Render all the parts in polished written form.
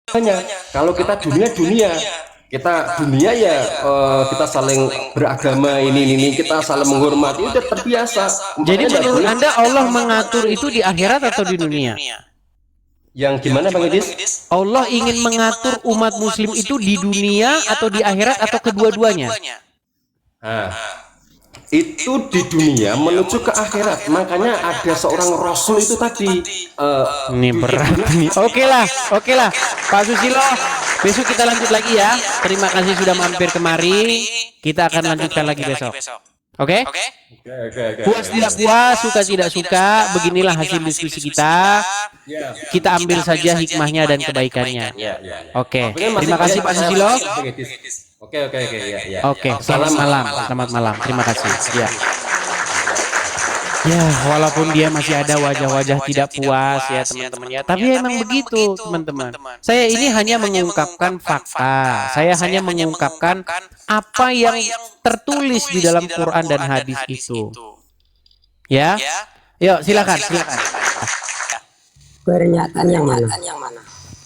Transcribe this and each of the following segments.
hubungannya. Kalau kita dunia ya kita saling beragama ini kita saling menghormati itu terbiasa. Jadi Makanya menurut Anda Allah mengatur itu di akhirat atau di dunia? yang gimana Bang Idis? Allah ingin mengatur umat muslim itu di dunia atau di akhirat atau kedua-duanya? Nah, itu di dunia menuju ke akhirat. Makanya ada seorang rasul itu tadi Ini berat nih. Oke lah Pak Susilo, besok kita lanjut lagi ya. Terima kasih sudah mampir kemari. Kita akan lanjutkan lagi besok. Oke? Puas tidak puas, suka tidak suka, beginilah hasil diskusi kita. Kita ambil saja hikmahnya dan kebaikannya. Oke, terima kasih Pak Susilo. Oke, selamat malam. Terima kasih. Ya. Ya, walaupun dia masih ada wajah-wajah tidak puas ya teman-teman ya. Tapi emang begitu teman-teman. Saya ini hanya mengungkapkan fakta. Saya hanya mengungkapkan apa yang tertulis di dalam Quran dan hadis itu. Ya. Yuk, silakan. Pernyataan yang mana?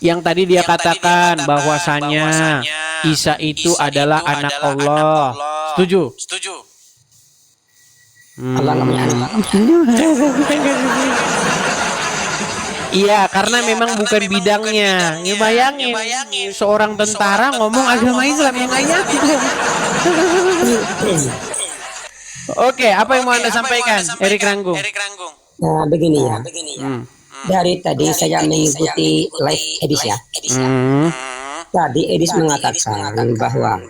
Yang tadi dia katakan bahwasannya Isa itu adalah anak Allah. Setuju? Allah namanya anak. Iya, karena memang bukan bidangnya. Ya, bayangin, seorang tentara ngomong agama Islam yang lainnya. Oke, apa yang mau Anda sampaikan, Erik Ranggung? Nah, begini ya. Dari tadi saya mengikuti live Edis ya. Tadi Edis mengatakan bahwa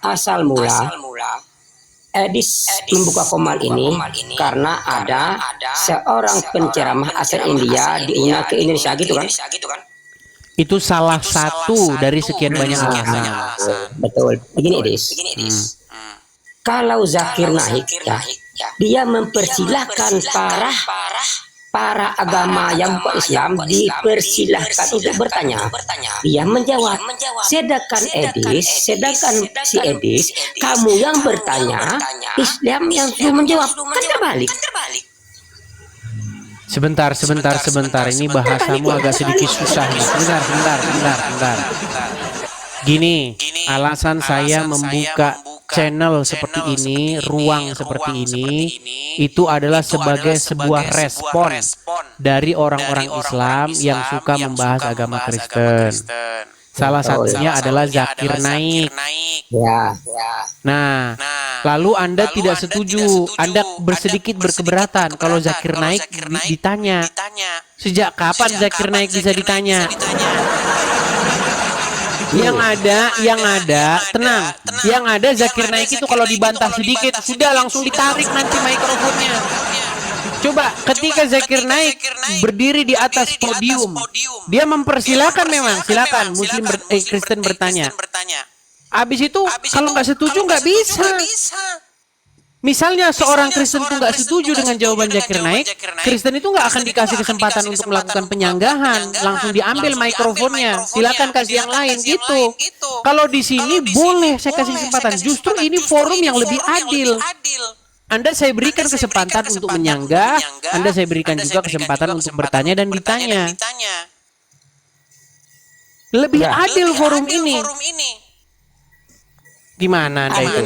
asal mula Edis membuka komal ini karena ada seorang penceramah asal India diundang ke Indonesia gitu kan? Itu salah satu dari sekian banyak alasan. Betul. Begini Edis. Kalau Zakir Naik ya, dia mempersilahkan para agama yang bukan Islam dipersilahkan untuk bertanya. Dia menjawab. Sedangkan si Edis, kamu yang bertanya, Islam yang sudah menjawab. Kan terbalik. Sebentar. Ini bahasamu agak sedikit susah nih. Sebentar. Gini, alasan saya membuka channel seperti ini, ruang seperti ini, itu adalah sebagai sebuah respon dari orang-orang Islam yang suka membahas agama Kristen. Salah satunya adalah Zakir Naik. Ya. Nah, lalu Anda tidak setuju, Anda bersedikit berkeberatan kalau Zakir Naik ditanya. Sejak kapan Zakir Naik bisa ditanya? Yang ada, tenang. Yang ada Zakir Naik itu kalau dibantah sedikit sudah langsung ditarik nanti mikrofonnya. Coba ketika Zakir Naik berdiri di atas podium, dia mempersilahkan memang, silakan Muslim Kristen bertanya. Habis itu kalau nggak setuju nggak bisa. Misalnya seorang Kristen itu nggak setuju dengan jawaban Zakir Naik, Kristen itu nggak akan dikasih kesempatan untuk melakukan penyanggahan, langsung diambil mikrofonnya. Silakan kasih yang lain gitu. Kalau di sini boleh saya kasih kesempatan. Justru ini forum yang lebih adil. Anda saya berikan kesempatan untuk menyanggah, Anda saya berikan juga kesempatan untuk bertanya dan ditanya. Lebih adil forum ini. Gimana Anda itu?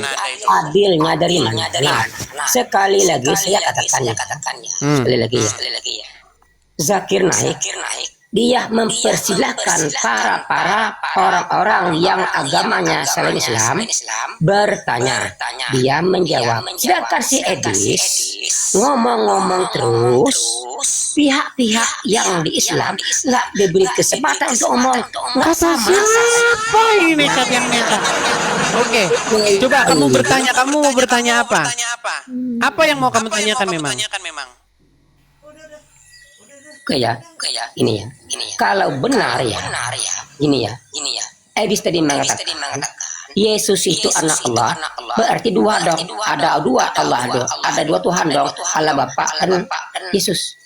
Adilnya dari mana? Nah, sekali lagi saya katakannya. Sekali lagi ya. Zakir Naik, dia mempersilahkan para orang-orang yang agamanya selain Islam bertanya. Dia menjawab. Sedangkan si Edis ngomong-ngomong terus, pihak-pihak yang di Islam nggak diberi kesempatan untuk ngomong. Nggak sama. Siapa ini nekat yang nekat? Oke, coba kamu bertanya. Kamu mau bertanya apa? Apa yang mau kamu tanyakan memang? Kayak ini ya. Kalau benar ya, ini ya. Edis tadi mengatakan Yesus itu anak Allah, berarti dua dong. Ada dua Allah dong. Ada dua Tuhan dong. Allah Bapa dan Yesus.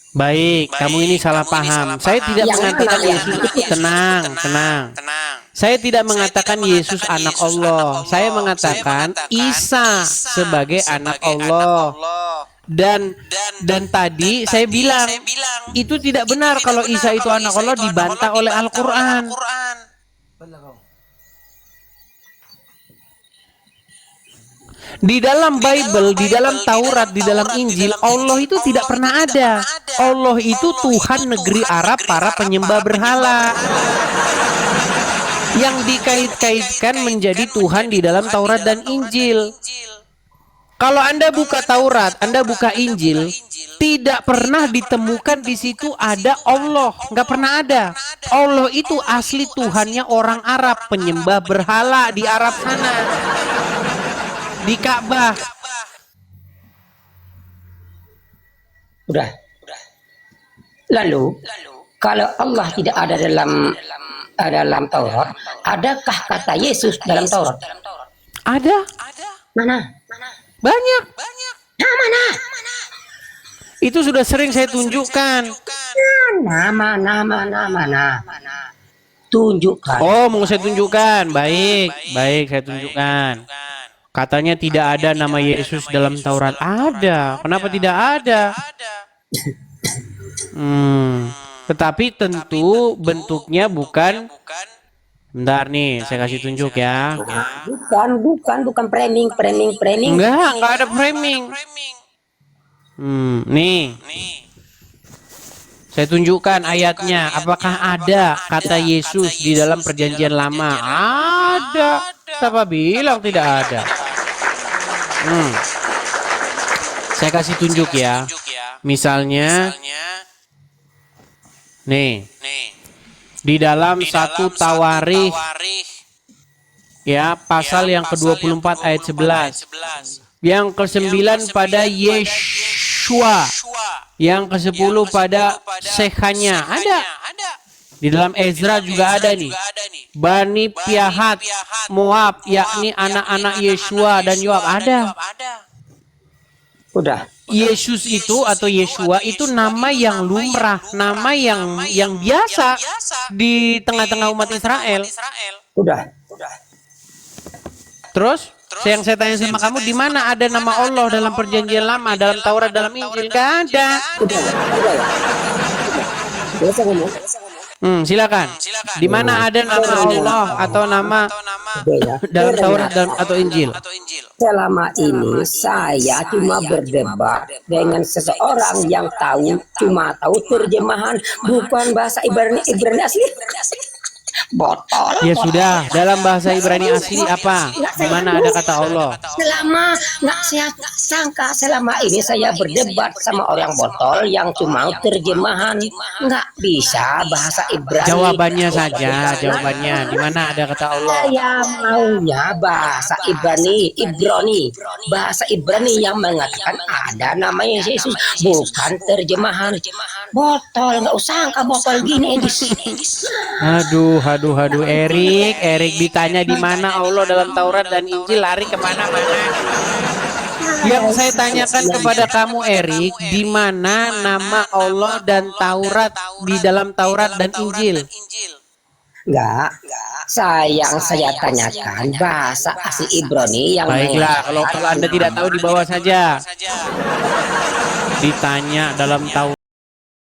Baik, kamu ini salah paham. Saya tidak mengatakan Yesus itu tenang. Saya tidak mengatakan Yesus anak Allah. Saya mengatakan Isa sebagai anak Allah. Dan tadi saya bilang itu tidak benar kalau Isa itu anak Allah, dibantah oleh Al-Qur'an. Di dalam Bible, di dalam Taurat, di dalam Injil, Allah itu tidak pernah ada. Allah itu Tuhan negeri Arab para penyembah berhala, yang dikait-kaitkan menjadi Tuhan di dalam Taurat dan Injil. Kalau Anda buka Taurat, Anda buka Injil, tidak pernah ditemukan di situ ada Allah, nggak pernah ada. Allah itu asli Tuhannya orang Arab, penyembah berhala di Arab sana, di Ka'bah. Udah. Lalu kalau Allah tidak ada dalam Taurat, adakah kata Yesus dalam Taurat? Ada. Mana? Banyak. Mana? Itu sudah sering saya tunjukkan. Nama. Tunjukkan. Oh, mau saya tunjukkan. Baik, saya tunjukkan. Katanya tidak ada nama Yesus dalam Taurat. Ada. Kenapa tidak ada? Tetapi tentu bentuknya bukan. Bentar nih, saya kasih tunjuk ya. Bukan framing. Enggak ada framing. Nih. Saya tunjukkan ayatnya. Apakah ada kata Yesus di dalam Perjanjian Lama? Ada. Siapa bilang tidak ada? Saya kasih tunjuk ya. Misalnya, nih, di dalam 1 Tawarikh ya, pasal yang ke-24 ayat 11. Yang ke-9 pada Yeshua. Yang ke-10 pada Sekhannya. Ada. Di dalam Ezra juga ada nih. Bani Piahat Moab, yakni anak-anak Yeshua dan Yoab. Ada. Udah. Yesus itu atau Yeshua itu nama yang lumrah, nama yang biasa di tengah-tengah umat Israel. Udah. Terus yang saya tanya sama kamu, di mana ada nama Allah dalam Perjanjian Lama, dalam Taurat, dalam Injil? Gak ada. Silakan. Di mana ada nama Allah atau nama dalam Taurat atau Injil? Selama ini saya cuma berdebat dengan seseorang yang cuma tahu terjemahan, bukan bahasa Ibrani asli. Botol. Ya sudah, dalam bahasa Ibrani asli apa? Di mana ada kata Allah? Nggak saya sangka selama ini saya berdebat sama orang botol yang cuma terjemahan, nggak bisa bahasa Ibrani. Jawabannya saja, jawabannya. Di mana ada kata Allah? Saya maunya bahasa Ibrani, bahasa Ibrani yang mengatakan ada namanya Yesus, bukan terjemahan. Botol, nggak usah angka botol gini. Aduh, Erik ditanya di mana Allah dalam Taurat dan Injil, lari kemana-mana. Yang saya tanyakan kepada kamu, Erik, di mana nama Allah dan Taurat di dalam Taurat dan Injil? Enggak. Saya tanyakan bahasa asli Ibrani yang baiklah, kalau Anda tidak tahu di bawah saja. Ditanya dalam Taurat